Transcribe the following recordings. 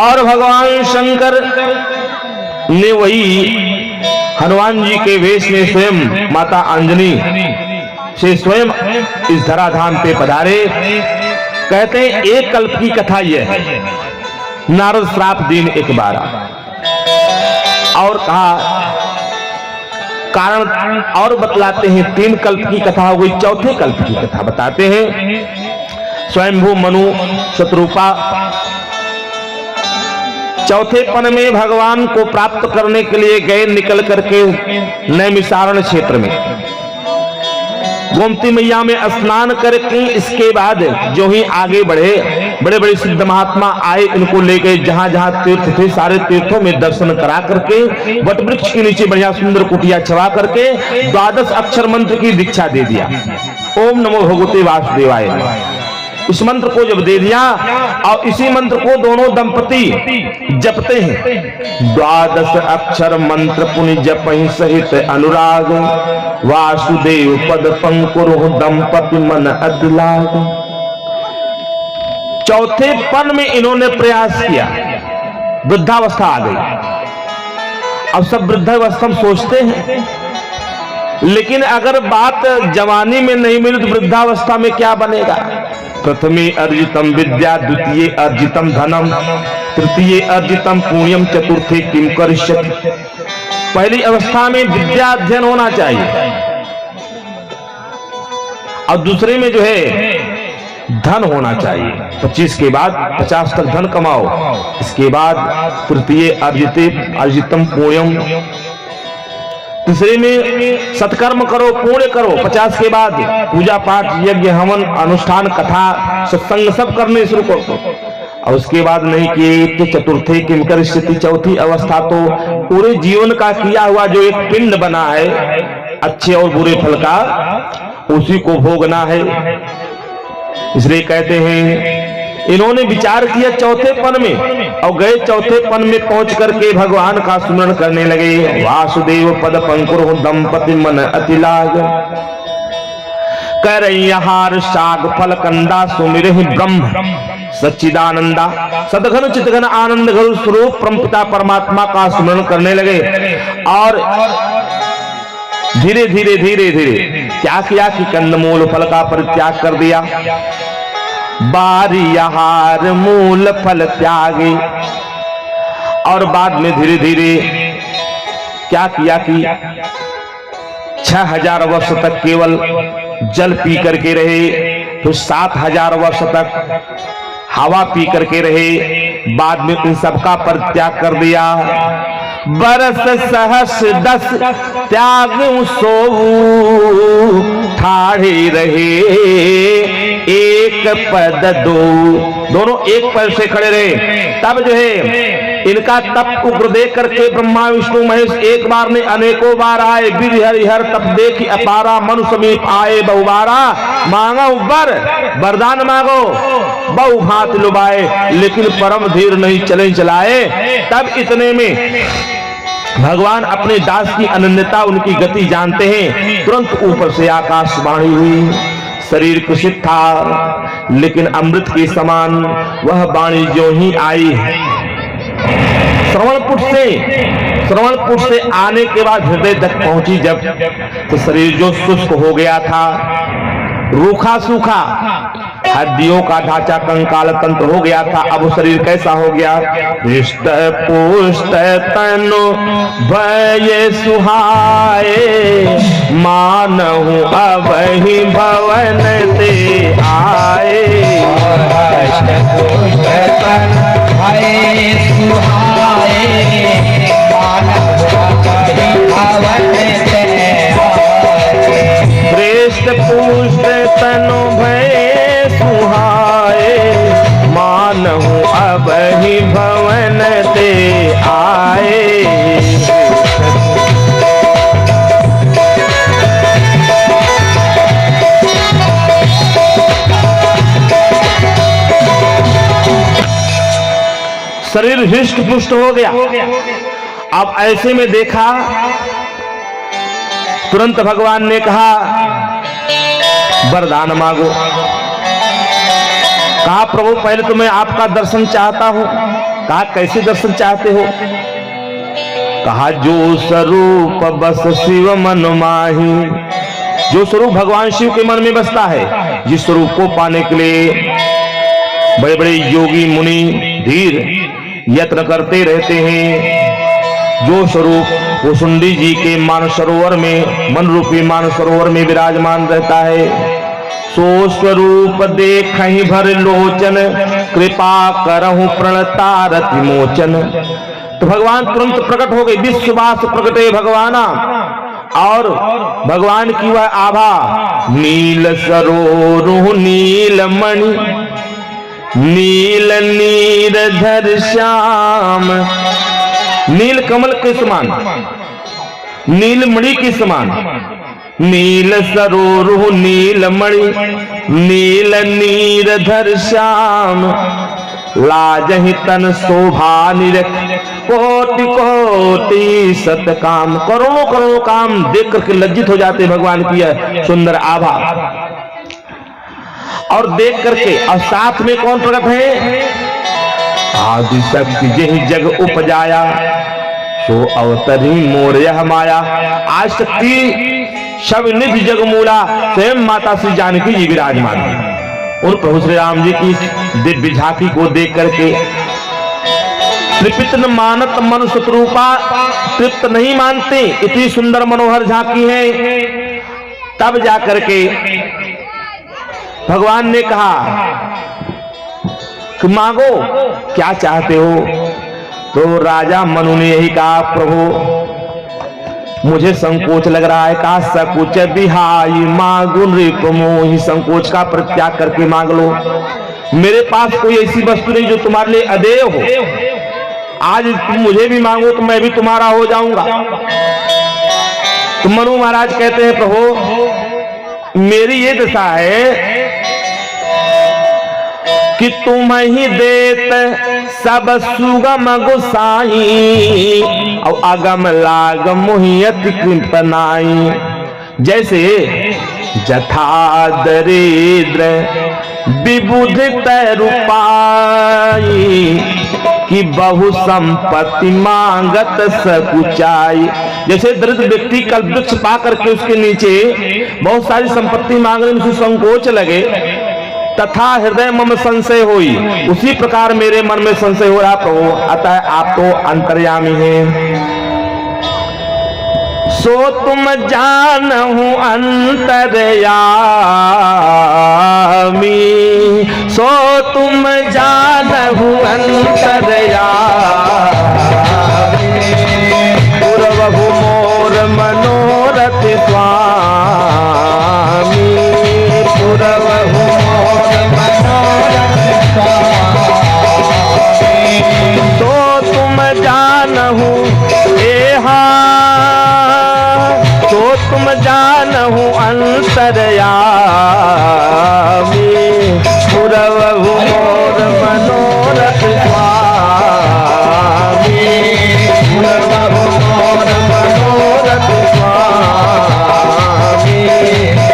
और भगवान शंकर ने वही हनुमान जी के वेश में स्वयं माता अंजनी से स्वयं इस धराधाम पे पधारे। कहते हैं एक कल्प की कथा यह है, नारद श्राप दिन 11 और कहा कारण और बतलाते हैं। 3 कल्प की कथा हो गई, चौथे कल्प की कथा बताते हैं। स्वयंभू मनु शत्रुपा चौथे पन में भगवान को प्राप्त करने के लिए गए, निकल करके नैमिषारण्य क्षेत्र में गोमती मैया में स्नान करके इसके बाद जो ही आगे बढ़े, बड़े बड़े सिद्ध महात्मा आए, इनको ले गए जहां जहां तीर्थ थे सारे तीर्थों में दर्शन करा करके वट वृक्ष के नीचे बढ़िया सुंदर कुटिया छवा करके 12 अक्षर मंत्र की दीक्षा दे दिया। ओम नमो भगवते वासुदेवाय। इस मंत्र को जब दे दिया और इसी मंत्र को दोनों दंपति जपते हैं। 12 अक्षर मंत्र पुनि जपहि सहित अनुराग, वासुदेव पद पंकुरु दंपति मन अदिलाग। चौथे पन में इन्होंने प्रयास किया, वृद्धावस्था आ गई। अब सब वृद्धावस्था हम सोचते हैं, लेकिन अगर बात जवानी में नहीं मिली तो वृद्धावस्था में क्या बनेगा। प्रथमे अर्जितम विद्या, द्वितीय अर्जितम धनम, तृतीय अर्जितम पुण्यम, चतुर्थे किम करिष्यति। पहली अवस्था में विद्या अध्ययन होना चाहिए और दूसरे में जो है धन होना चाहिए। 25 के बाद 50 तक धन कमाओ, इसके बाद तृतीय अर्जितम पुण्यम, तीसरे में सत्कर्म करो, पुण्य करो। 50 के बाद पूजा पाठ यज्ञ हवन अनुष्ठान कथा सत्संग सब करने शुरू करो। और उसके बाद नहीं किए तो चतुर्थे किम करिष्यति, चौथी अवस्था तो पूरे जीवन का किया हुआ जो एक पिंड बना है अच्छे और बुरे फल का, उसी को भोगना है। इसलिए कहते हैं इन्होंने विचार किया चौथे पन में और गए। चौथे पन में पहुंच करके भगवान का स्मरण करने लगे। वासुदेव पद पंकुर दंपति मन अतिलाग, करैहार शाग फल कंदा सुमिर ब्रह्म सच्चिदानंदा, सदघन चितघन आनंद घन स्वरूप परमपिता परमात्मा का स्मरण करने लगे। और धीरे धीरे धीरे धीरे क्या किया कि कंदमूल फल का परित्याग कर दिया। बारी आहार मूल फल त्यागे। और बाद में धीरे धीरे क्या किया कि 6000 वर्ष तक केवल जल पी करके रहे, तो 7000 वर्ष तक हवा पी करके रहे। बाद में इन सबका परित्याग कर दिया। बरस सहस 10 त्याग सोऊ, ठाढ़े रहे एक पद दो, दोनों एक पद से खड़े रहे। तब जो है इनका तप उग्र देख करके ब्रह्मा विष्णु महेश एक बार ने अनेकों बार आए। विधि हरिहर तप देखी अपारा, मनु समीप आए बहुबारा। मांगा वर वरदान मांगो बहु भांति लुभाए, लेकिन परम धीर नहीं चले चलाए। तब इतने में भगवान अपने दास की अनन्यता उनकी गति जानते हैं। तुरंत ऊपर से आकाशवाणी हुई। शरीर कुशित था लेकिन अमृत के समान वह वाणी जो ही आई। श्रवणपुट से आने के बाद हृदय तक पहुंची जब, तो शरीर जो शुष्क हो गया था, रूखा सूखा, हड्डियों का ढांचा कंकाल तंत्र हो गया था। अब शरीर कैसा हो गया। हृष्ट पुष्ट तनु भय सुहाए, मानहु अबहि भवन ते आए। हृष्ट पुष्ट तनु भय सुहाए, मानहु अबहि भवन ते आए। हृष्ट पुष्ट तनु भय सुहाए, मानहु अबहि भवन ते आए। शरीर हृष्ट पुष्ट हो गया। अब ऐसे में देखा, तुरंत भगवान ने कहा वरदान मांगो। कहा प्रभु पहले तो मैं आपका दर्शन चाहता हूं। कहा कैसे दर्शन चाहते हो? कहा जो स्वरूप बस शिव मन माही, जो स्वरूप भगवान शिव के मन में बसता है, जिस स्वरूप को पाने के लिए बड़े बड़े योगी मुनि धीर यत्न करते रहते हैं, जो स्वरूप कुसुंडी जी के मानस सरोवर में, मन रूपी मानस सरोवर में विराजमान रहता है, सो स्वरूप देखहि भर लोचन, कृपा करहु प्रणतारति मोचन। तो भगवान तुरंत प्रकट हो गए, विश्ववास प्रकटे भगवाना। और भगवान की वह आभा नील सरोरु नीलमणि, नील नीरधर श्याम, नील कमल के समान, नीलमणि के समान, नील सरोरु नीलमणि, नील नीरधर श्याम, लाजहि तन शोभा निरख, कोटि कोटि सतकाम। करोड़ों करोड़ों काम देख करके लज्जित हो जाते भगवान की यह सुंदर आभा। और देख करके, और साथ में कौन प्रकट है? आदि शक्ति जहि जग उपजाया, सो अवतरी मोर यह माया। आज शक्ति सब निधि जग मूला, स्वयं माता श्री जानकी जी विराजमान है। और प्रभु श्री राम जी की दिव्य झांकी को देख करके तृप्त न मानत मन शत्रुपा, तृप्त नहीं मानते, इतनी सुंदर मनोहर झांकी है। तब जाकर के भगवान ने कहा कि मांगो क्या चाहते हो? तो राजा मनु ने यही कहा, प्रभु मुझे संकोच लग रहा है, कहा सकुच बिहाई मांगु नृप मोहि, संकोच का परित्याग करके मांग लो। मेरे पास कोई ऐसी वस्तु नहीं जो तुम्हारे लिए अदेय हो। आज तुम मुझे भी मांगो तो मैं भी तुम्हारा हो जाऊंगा। तो मनु महाराज कहते हैं, प्रभु मेरी ये दशा है कि तुम ही देत सब सुगम गुसाई, और अगम लाग मोहियत कृपनाई। जैसे जथा दरिद्र विबुध रूपाई, कि बहु संपत्ति मांगत सकुचाई। जैसे दरिद्र व्यक्ति कल्प वृक्ष पा करके उसके नीचे बहुत सारी संपत्ति मांगने में संकोच लगे, तथा हृदय मम संशय होई, उसी प्रकार मेरे मन में संशय हो रहा प्रभु। अतः आप तो अंतर्यामी हैं, सो तुम जानहु अंतर्यामी, सो तुम जानहु अंतर्यामी, पूर्वहु मोर मनोरथ स्वामी, पूर्वहु तो तुम जानहु एहा, तो तुम जानहु अंतर्यामी, पुरवहु मोर मनोरथ स्वामी, पुरवहु मोर मनोरथ स्वामी,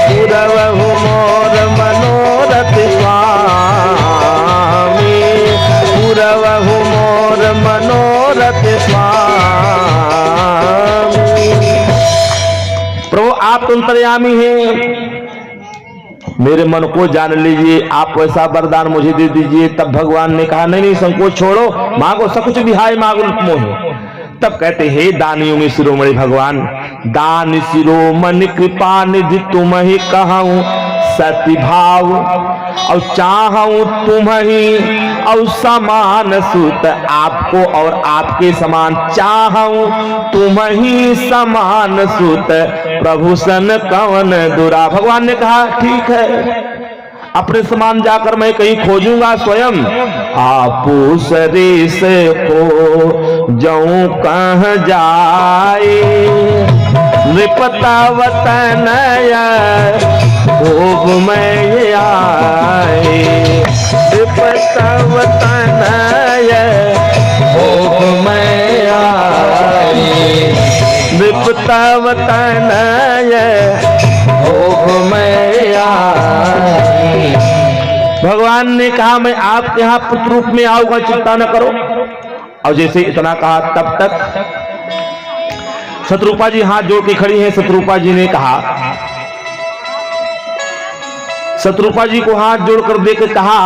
पुरवहु मोर मनोरथ स्वामी, पुरवहु मोर मनोरथ स्वामी। प्रभु आप तो अंतर्यामी हैं, मेरे मन को जान लीजिए, आप वैसा वरदान मुझे दे दीजिए। तब भगवान ने कहा नहीं नहीं संकोच छोड़ो, मांगो सकुच बिहाय मांगो मोहि। तब कहते हे दानियों में शिरोमणि भगवान, दान शिरोमणि कृपा निधि तुम ही कहूं सति भाव, और चाहूं तुम ही और समान सुत, आपको और आपके समान चाहूं तुम ही समान सुत, प्रभु सन कवन दुरा। भगवान ने कहा ठीक है, अपने समान जाकर मैं कहीं खोजूंगा स्वयं। आपू सरेस को जाऊं कह जाए, नृपतावतन भोग में आए, नृपतावतन भोग में आए, नृपतावतन भोग में आए। भगवान ने कहा मैं आपके यहाँ पुत्र रूप में आऊंगा, चिंता न करो। और जैसे इतना कहा तब तक शत्रुपा जी हाथ जोड़ के खड़ी हैं। शत्रुपा जी ने कहा, शत्रुपा जी को हाथ जोड़कर देकर कहा,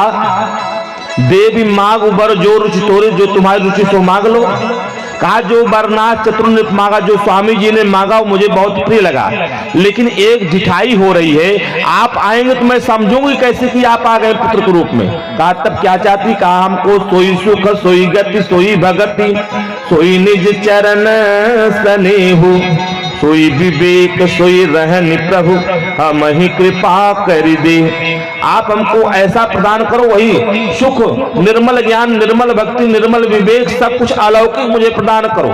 देवी मांग वर जो रुचि तोरे, जो तुम्हारी रुचि सो मांग लो। कहा जो वरनाथ चतुर ने मांगा, जो स्वामी जी ने मांगा वो मुझे बहुत प्रिय लगा, लेकिन एक ढिठाई हो रही है, आप आएंगे तो मैं समझूंगी कैसे कि आप आ गए पुत्र के रूप में। कहा तब क्या चाहती? कहा हमको सोई सुख सोई गति सोई भगति सोई निज चरण स्नेहु सोई विवेक सोई रहनि प्रभु हम ही कृपा कर दे। आप हमको ऐसा प्रदान करो, वही सुख, निर्मल ज्ञान, निर्मल भक्ति, निर्मल विवेक, सब कुछ अलौकिक मुझे प्रदान करो।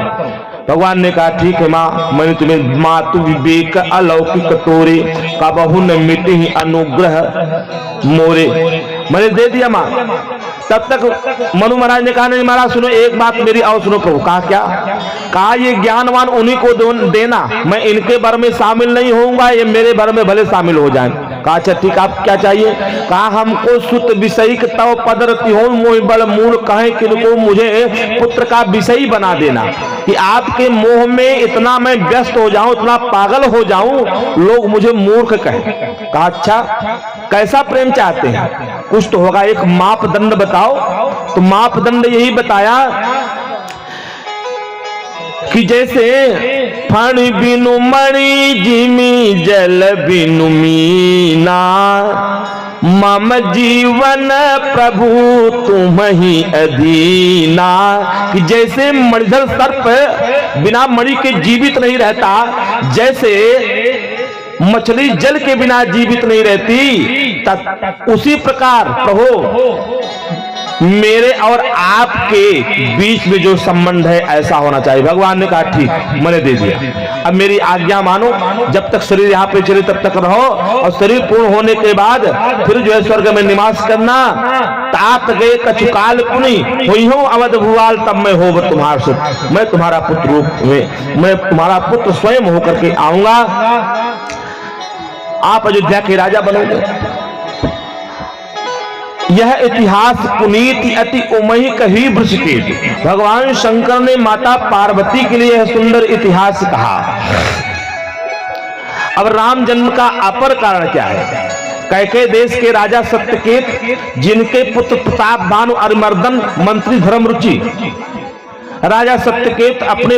भगवान ने कहा ठीक है माँ, मैंने तुम्हें मातु विवेक अलौकिक तोरे कबहु न मिटहि अनुग्रह मोरे, मैंने दे दिया माँ। तब तक मनु महाराज ने कहा नहीं महाराज सुनो, एक बात मेरी और सुनो प्रभु। कहा क्या? कहा ये ज्ञानवान उन्हीं को देना, मैं इनके बारे में शामिल नहीं होऊंगा, ये मेरे बारे में भले शामिल हो जाएं। कहा अच्छा ठीक, आप क्या चाहिए? कहा हमको सुत विषयिक तव पदरति हो मोह बल मूल कहे किनको, मुझे पुत्र का विषयी बना देना कि आपके मोह में इतना मैं व्यस्त हो जाऊं, इतना पागल हो जाऊं, लोग मुझे मूर्ख कहें। कहा अच्छा कैसा प्रेम चाहते हैं, कुछ तो होगा, एक मापदंड बताओ। तो मापदंड यही बताया कि जैसे फण बिनु मणि जिमी जल बिनु मीना, मम जीवन प्रभु तुम ही अधीना। कि जैसे मणिधर सर्प बिना मणि के जीवित नहीं रहता, जैसे मछली जल के बिना जीवित नहीं रहती, उसी प्रकार प्रभु मेरे और आपके बीच में जो संबंध है ऐसा होना चाहिए। भगवान ने कहा ठीक, मैंने दे दिया। अब मेरी आज्ञा मानो, जब तक शरीर यहाँ पे चले तब तक रहो, और शरीर पूर्ण होने के बाद फिर जो है स्वर्ग में निवास करना। तात गए कछुकाल पुनि हुई हो अवध भुवाल, तब मैं हो तुम्हारा सुख, मैं तुम्हारा पुत्र रूप में, मैं तुम्हारा पुत्र स्वयं होकर के आऊंगा, आप अयोध्या के राजा बनोगे। यह इतिहास पुनीत अति उमही कही वृषकेत। भगवान शंकर ने माता पार्वती के लिए यह सुंदर इतिहास कहा। अब राम जन्म का अपर कारण क्या है? कैकेय देश के राजा सत्यकेत, जिनके पुत्र प्रताप भानु अरिमर्दन मंत्री धर्मरुचि, राजा सत्यकेत अपने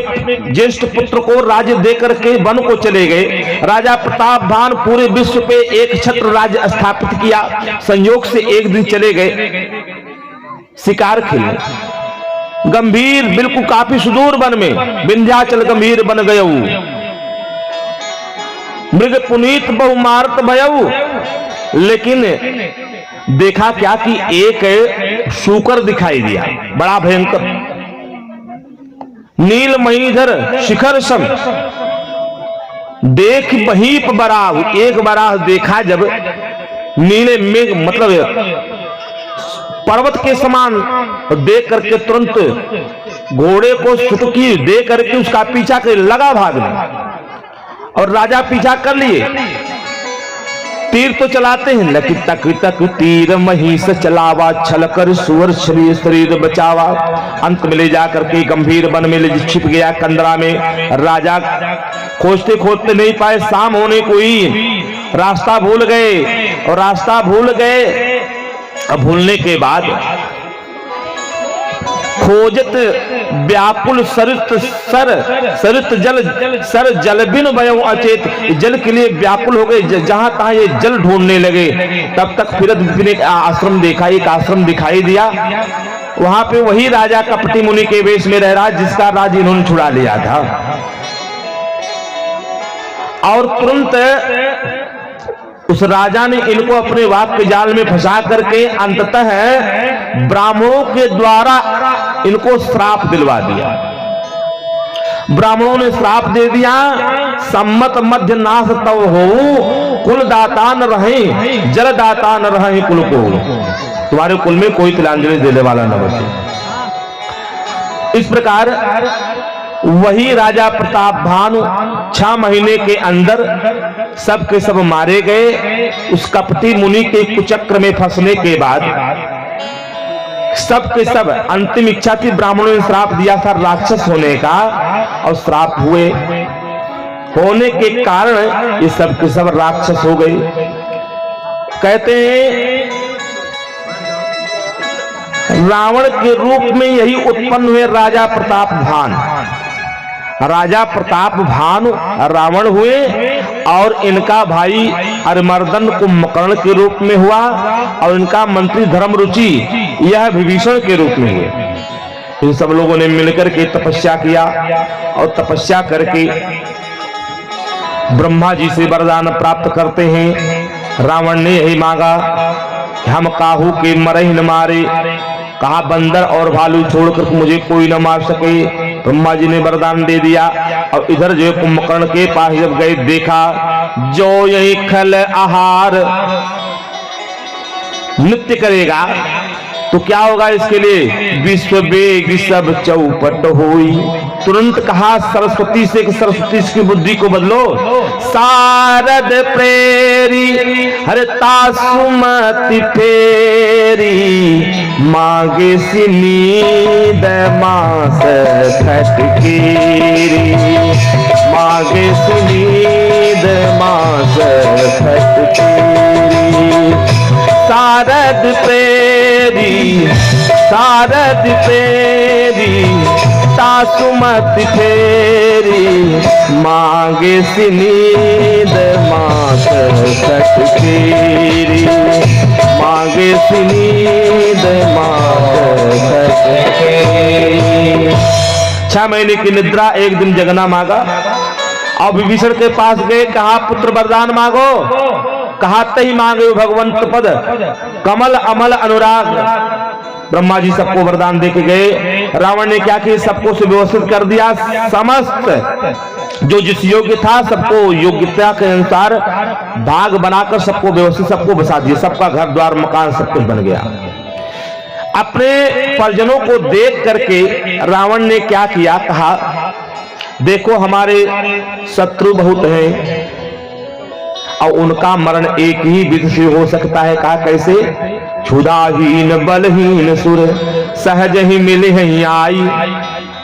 ज्येष्ठ पुत्र को राज्य देकर के वन को चले गए। राजा प्रताप भान पूरे विश्व पे एक छत्र राज्य स्थापित किया। संयोग से एक दिन चले गए शिकार खेलने, गंभीर बिल्कुल काफी सुदूर वन में, विंध्याचल गंभीर बन गयऊ, मृग पुनीत बहु मारत भयऊ। लेकिन देखा क्या कि एक शूकर दिखाई दिया, बड़ा भयंकर, नील महीधर शिखर सम, देख महीप बराह। एक बराह देखा जब, नीले मेघ मतलब पर्वत के समान, देख करके तुरंत घोड़े को सुटकी दे करके उसका पीछा कर लगा भागने, और राजा पीछा कर लिए। तीर तो चलाते हैं, लकी तक तक तीर महिष चलावा, छल कर सुअर शरीर शरीर बचावा। अंत में ले जाकर के गंभीर वन में ले छिप गया कंदरा में। राजा खोजते खोजते नहीं पाए, शाम होने को ही रास्ता भूल गए, और रास्ता भूल गए, अब भूलने के बाद खोजत व्याकुल सरित जल सर जल बिन भयउ अचेत, जल के लिए व्याकुल हो गए, जहां तहां ये जल ढूंढने लगे। तब तक फिरत विपिन एक आश्रम देखा, एक आश्रम दिखाई दिया। वहां पे वही राजा कपटी मुनि के वेश में रह रहा, जिसका राज इन्होंने छुड़ा लिया था। और तुरंत उस राजा ने इनको अपने वाक के जाल में फंसा करके अंततः ब्राह्मणों के द्वारा इनको श्राप दिलवा दिया। ब्राह्मणों ने श्राप दे दिया, सम्मत मध्य नाश तव हो, कुल दाता न रहे, जल दाता न रहे कुल को, तुम्हारे कुल में कोई तिलांजलि देने वाला न बचे। इस प्रकार वही राजा प्रताप भानु 6 महीने के अंदर सब के सब मारे गए। उस कपटी मुनि के कुचक्र में फंसने के बाद सब के सब अंतिम इच्छा थी, ब्राह्मणों ने श्राप दिया था राक्षस होने का, और श्राप हुए होने के कारण ये सब के सब राक्षस हो गए। कहते हैं रावण के रूप में यही उत्पन्न हुए राजा प्रताप भान। राजा प्रताप भानु रावण हुए और इनका भाई अरिमर्दन कुंभकर्ण के रूप में हुआ, और इनका मंत्री धर्मरुचि यह विभीषण के रूप में हुए। इन सब लोगों ने मिलकर के तपस्या किया, और तपस्या करके ब्रह्मा जी से वरदान प्राप्त करते हैं। रावण ने यही मांगा कि हम काहू के मरे ही न मारे, कहा बंदर और भालू छोड़कर मुझे कोई न मार सके। ब्रह्मा जी ने वरदान दे दिया, और इधर जो कुंभकर्ण के पास जब गए देखा जो यही खल आहार नृत्य करेगा तो क्या होगा इसके लिए, विश्व वेग सब चौपट हुई। तुरंत कहा सरस्वती से कि सरस्वती इसकी बुद्धि को बदलो। शारद प्रेरी हरता सुमति फेरी, मांगे सिनीद मास खटकेरी, मांगे सिनीद मास खटकेरी। शारद प्रेरी शारद प्रेरी तासुमत फेरी, मांगे सिनीद मास खटकेरी, मांगे सिनीद मास खटकेरी। 6 महीने की निद्रा, एक दिन जगना मांगा, और विभीषण के पास गए, कहा पुत्र वरदान मांगो, कहा तही मांगे भगवंत पद कमल अमल अनुराग। ब्रह्मा जी सबको वरदान देके गए। रावण ने क्या किया, सबको सुव्यवस्थित कर दिया, समस्त जो जिस योग्य था सबको योग्यता के अनुसार भाग बनाकर सबको व्यवस्थित सबको बसा दिया, सबका घर द्वार मकान सब कुछ बन गया। अपने परिजनों को देख करके रावण ने क्या किया, कहा देखो हमारे शत्रु बहुत हैं और उनका मरण एक ही विधि से हो सकता है। कहा कैसे, क्षुधाहीन बलहीन सुर सहज ही मिले हैं आई,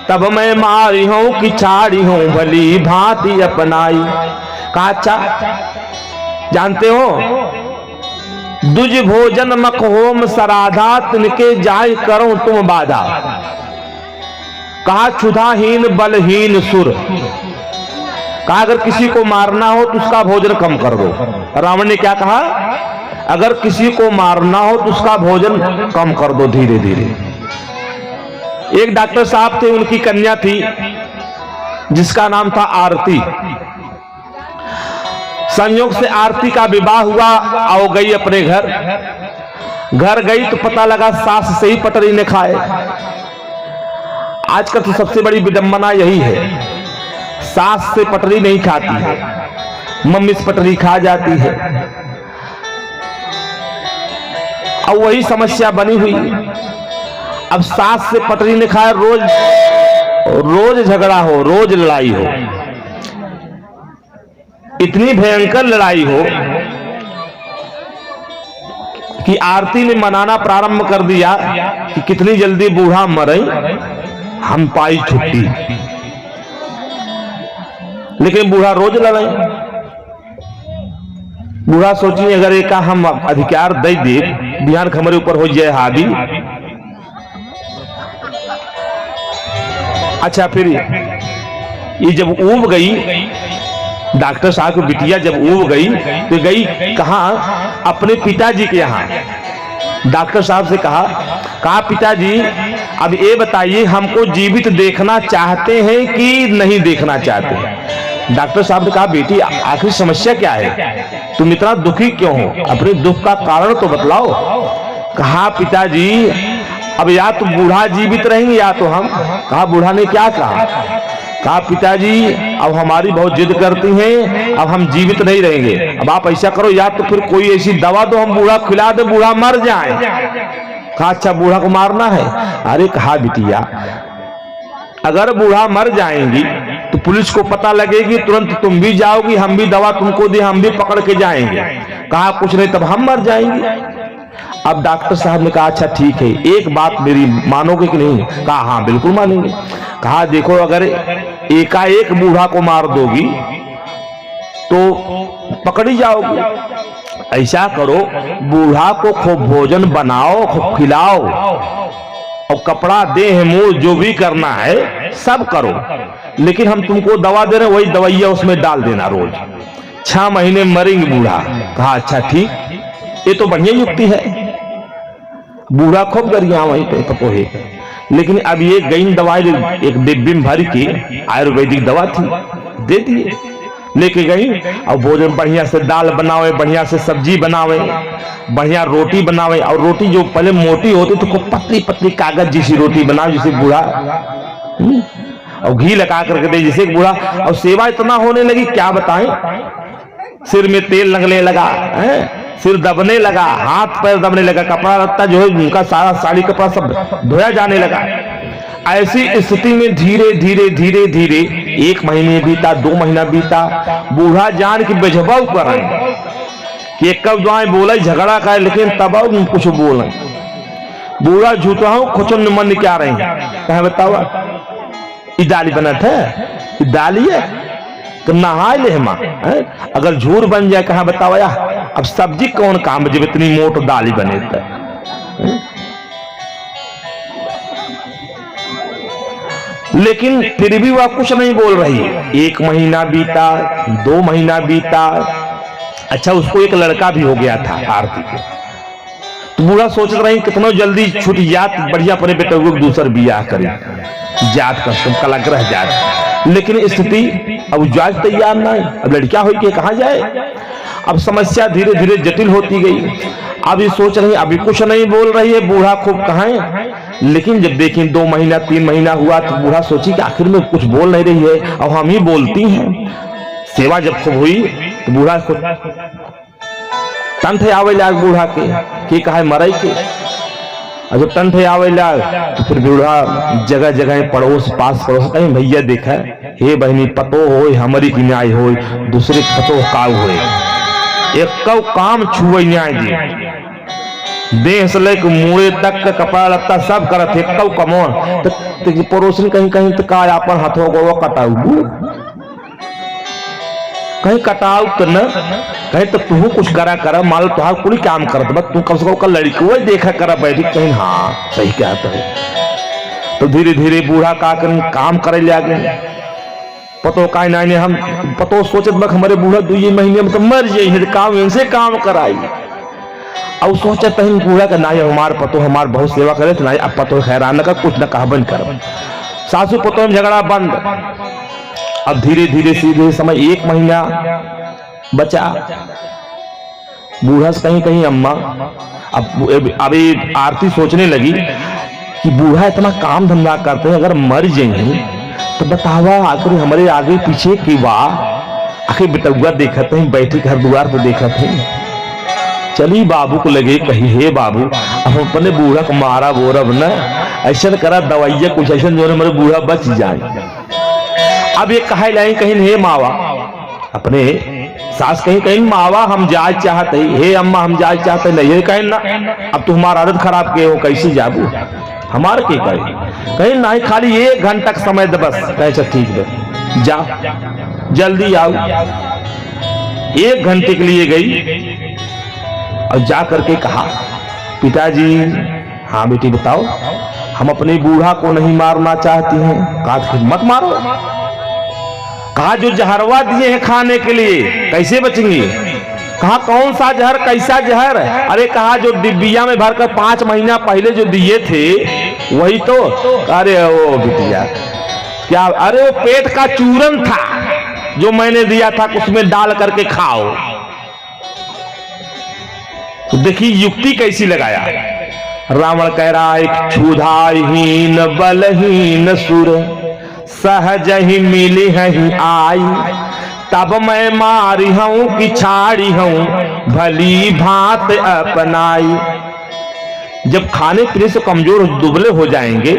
तब मैं मारी हूं कि छाड़ी हूं भली भांति अपनाई। कहा अच्छा जानते हो, दुज भोजन मख होम सराधा, तिनके जाय करो तुम बाधा। कहा क्षुधाहीन बलहीन सुर, कहा अगर किसी को मारना हो तो उसका भोजन कम कर दो। रावण ने क्या कहा, अगर किसी को मारना हो तो उसका भोजन कम कर दो धीरे धीरे। एक डॉक्टर साहब थे, उनकी कन्या थी जिसका नाम था आरती। संयोग से आरती का विवाह हुआ और गई अपने घर गई तो पता लगा सास से ही पटरी ने खाए। आजकल तो सबसे बड़ी विडंबना यही है, सास से पटरी नहीं खाती है, मम्मी से पटरी खा जाती है। अब वही समस्या बनी हुई। अब सास से पटरी ने खाए, रोज झगड़ा हो, रोज लड़ाई हो, इतनी भयंकर लड़ाई हो कि आरती ने मनाना प्रारंभ कर दिया कि कितनी जल्दी बूढ़ा मरे, हम पाई छुट्टी। लेकिन बूढ़ा रोज लड़े। बूढ़ा सोची अगर एक हम अधिकार दे दे, बिहान हमारे ऊपर हो जाए हावी। अच्छा फिर ये जब उब गई, डॉक्टर साहब की बिटिया जब उब गई तो गई कहां, अपने पिताजी के यहां। डॉक्टर साहब से कहा पिताजी अब ये बताइए हमको जीवित देखना चाहते हैं कि नहीं देखना चाहते हैं। डॉक्टर साहब ने कहा बेटी आखिर समस्या क्या है, तुम इतना दुखी क्यों हो, अपने दुख का कारण तो बतलाओ। कहा पिताजी अब या तो बूढ़ा जीवित रहेंगे या तो हम। कहा बूढ़ा ने क्या कहा पिताजी अब हमारी बहुत जिद करती हैं, अब हम जीवित नहीं रहेंगे, अब आप ऐसा करो या तो फिर कोई ऐसी दवा दो हम बूढ़ा खिला दे, बूढ़ा मर जाए। कहा अच्छा बूढ़ा को मारना है। अरे कहा बिटिया अगर बूढ़ा मर जाएंगी तो पुलिस को पता लगेगी, तुरंत तुम भी जाओगी, हम भी दवा तुमको दे, हम भी पकड़ के जाएंगे। कहा कुछ नहीं तब हम मर जाएंगे। अब डॉक्टर साहब ने कहा अच्छा ठीक है, एक बात मेरी मानोगे कि नहीं? कहा हाँ बिल्कुल मानेंगे। कहा देखो अगर एकाएक बूढ़ा को मार दोगी तो पकड़ी जाओगी, ऐसा करो बूढ़ा को खूब भोजन बनाओ, खूब खिलाओ और कपड़ा देह मुंह जो भी करना है सब करो, लेकिन हम तुमको दवा दे रहे हैं वही दवाइयां उसमें डाल देना रोज, 6 महीने मरेंगे बूढ़ा। कहा अच्छा ठीक, ये तो बढ़िया युक्ति है। बूढ़ा खूब गरिया वहीं पे पपोहे, लेकिन अब ये गई दवाई एक डिब्बी में भर के आयुर्वेदिक दवा थी, दे दिए, लेके गई और भोजन बढ़िया से दाल बनावे, बढ़िया से सब्जी बनावे, बढ़िया रोटी बनावे, और रोटी जो पहले मोटी होती तो खूब पतली पतली कागज जैसी रोटी बनावे जिसे बूढ़ा, और घी लगा करके दे जिसे बूढ़ा। और सेवा इतना होने लगी क्या बताएं, सिर में तेल लगने लगा, सिर दबने लगा, हाथ पैर दबने लगा, कपड़ा लत्ता जो है उनका सारा साड़ी कपड़ा सब धोया जाने लगा। ऐसी स्थिति में धीरे धीरे धीरे धीरे 1 महीने बीता, 2 महीना बीता, बूढ़ा जान की बेजबाव कर रहे कि एक कब दुआएं बोले झगड़ा का, लेकिन तब कुछ बोले बूढ़ा झूठा हूं खुचन मन क्या रहे कहा बताओ दाली बनत है, दाली है तो नहाए ले माँ, अगर झूठ बन जाए कहा बताओ या अब सब्जी कौन काम जब इतनी मोट दाली बने तो। लेकिन फिर भी वह कुछ नहीं बोल रही। 1 महीना बीता, 2 महीना बीता, अच्छा उसको एक लड़का भी हो गया था आरती को, तो बूढ़ा सोच रही कितना जल्दी छूट जात, बढ़िया अपने बेटे को दूसर बियाह करे, जात का सबका लग रहा जात, लेकिन स्थिति अब जात तैयार नहीं, अब लड़किया हो के कहा जाए। अब समस्या धीरे धीरे जटिल होती गई। अब ये सोच रही अभी कुछ नहीं बोल रही है, बूढ़ा खूब कहें, लेकिन जब देखें 2 महीना 3 महीना हुआ तो बूढ़ा सोची कि आखिर में कुछ बोल नहीं रही है, अब हम ही बोलती हैं। सेवा जब खूब हुई तो बूढ़ा खुद तंथ आवे लाग बूढ़ा के कहा मरई के, और जब तंथ आवे लाग तो फिर बूढ़ा जगह जगह पड़ोस पास पड़ोस कहीं भैया देखा हे बहनी पतो हो हमारी की न्याय हो, दूसरे पतो काव हो, एक काम छुए न्याय दी, देह से लेकर मुड़े तक का कपड़ा लत्ता सब करत एक कमो तो पड़ोसन कहीं कहीं तो का अपन हाथों को कटाऊ, कहीं कटाऊ तो न कहीं तो तू कुछ करा करा माल तुहार पूरी काम करत बस तू कम से कम लड़की वो देखा करा बैठी कहीं हाँ सही कहता है। तो धीरे धीरे बूढ़ा का काम करे लगे, पतो का नहीं हम पतो सोचत बक हमारे बूढ़ा 2 महीने में तो मर जाए, काम इनसे काम कराई, और सोचत है बूढ़ा का नहीं हमार पतो हमार बहुत सेवा करे तो नहीं, अब पतो हैरान का कुछ न कहा बंद कर, सासू पतो में झगड़ा बंद। अब धीरे धीरे सीधे समय 1 महीना बचा, बूढ़ा से कहीं कहीं अम्मा अब अभी आरती सोचने लगी कि बूढ़ा इतना काम धंधा करते हैं, अगर मर जाएंगे तो बतावा आखिर हमारे आगे पीछे की वाह, आखिर बेटुआ देखते हैं बैठी घर द्वार पर देखते हैं। चली बाबू को लगे कही हे बाबू अब अपने बूढ़ा को मारा बोरब न ऐसा करा दवाइया कुछ ऐसा जो हमारे बूढ़ा बच जाए। अब ये कहा लाइन कहीं हे मावा, अपने सास कहीं कहीं मावा हम जाए चाहते, हे अम्मा हम जाए चाहते नहीं कहीं ना, अब तो हमारा आदत खराब के हो कैसी जाबू हमारे के कहीं कहीं नहीं, खाली 1 घंटा का समय दे बस, कैसा ठीक है जा जल्दी आओ। 1 घंटे के लिए गई और जा करके कहा पिताजी हाँ बेटी बताओ, हम अपने बूढ़ा को नहीं मारना चाहती हैं। कहा मत मारो, कहा जो जहरवा दिए हैं खाने के लिए कैसे बचेंगे, कहा कौन सा जहर कैसा जहर, अरे कहा जो डिब्बिया में भरकर 5 महीना पहले जो दिए थे वही तो, अरे ओ बिटिया क्या, अरे वो पेट का चूरन था जो मैंने दिया था उसमें डाल करके खाओ। तो देखिए युक्ति कैसी लगाया, रावण कह रहा है क्षुधाहीन बलहीन सुर सहज ही मिली है आई, तब मैं मारी हूं कि छाड़ी हूं भली भांत अपनाई। जब खाने पीने से कमजोर दुबले हो जाएंगे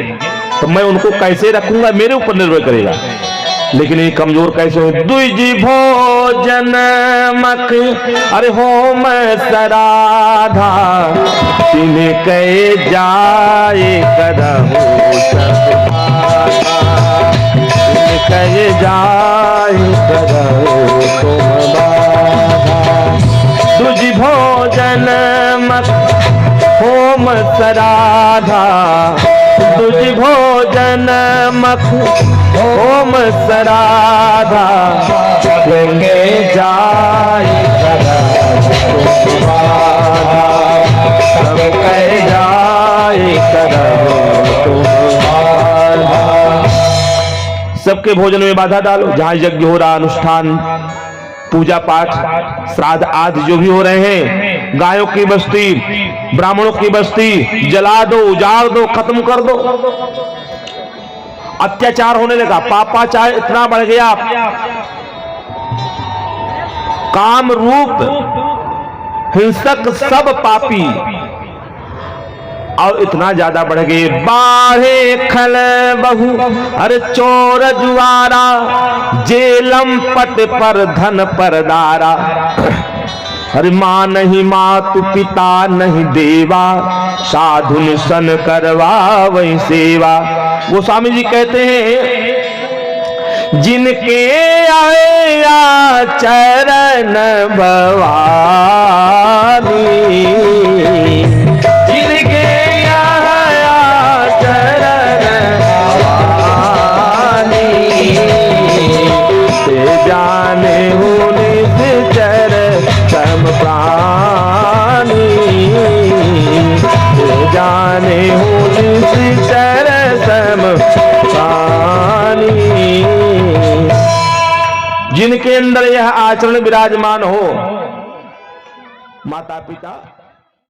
तो मैं उनको कैसे रखूंगा मेरे ऊपर निर्भर करेगा, लेकिन ये कमजोर कैसे हो? दुजी भोजन मख अरे होम सराधा, तिन कहे जाए करहु सब बाधा, तिन कहे जाए करहु तुम बाधा। दुजी भोजन मख होम सराधा, दुजी भोजन मख होम सराधा, गंगे जाए करहु बाधा, सब कह जाए करहु तुम बाधा। सबके भोजन में बाधा डालो। जहां यज्ञ हो रहा, अनुष्ठान, पूजा पाठ, श्राद्ध आदि जो भी हो रहे हैं, गायों की बस्ती, ब्राह्मणों की बस्ती जला दो, उजाड़ दो, खत्म कर दो। अत्याचार होने लगा, पापाचार इतना बढ़ गया, काम रूप हिंसक सब पापी और इतना ज्यादा बढ़ गए। बाहे खल बहु अरे चोर जुआरा, जेलम पट पर धन पर दारा। अरे मां नहीं मातु पिता नहीं देवा, साधुन सन करवा वही सेवा। गोस्वामी जी कहते हैं जिनके आया चरण भवानी, जिनके आया चरण भवानी, ते जाने होने से चर सम प्राणी, ते जाने होने से चर सम प्राणी। जिनके अंदर यह आचरण विराजमान हो, माता पिता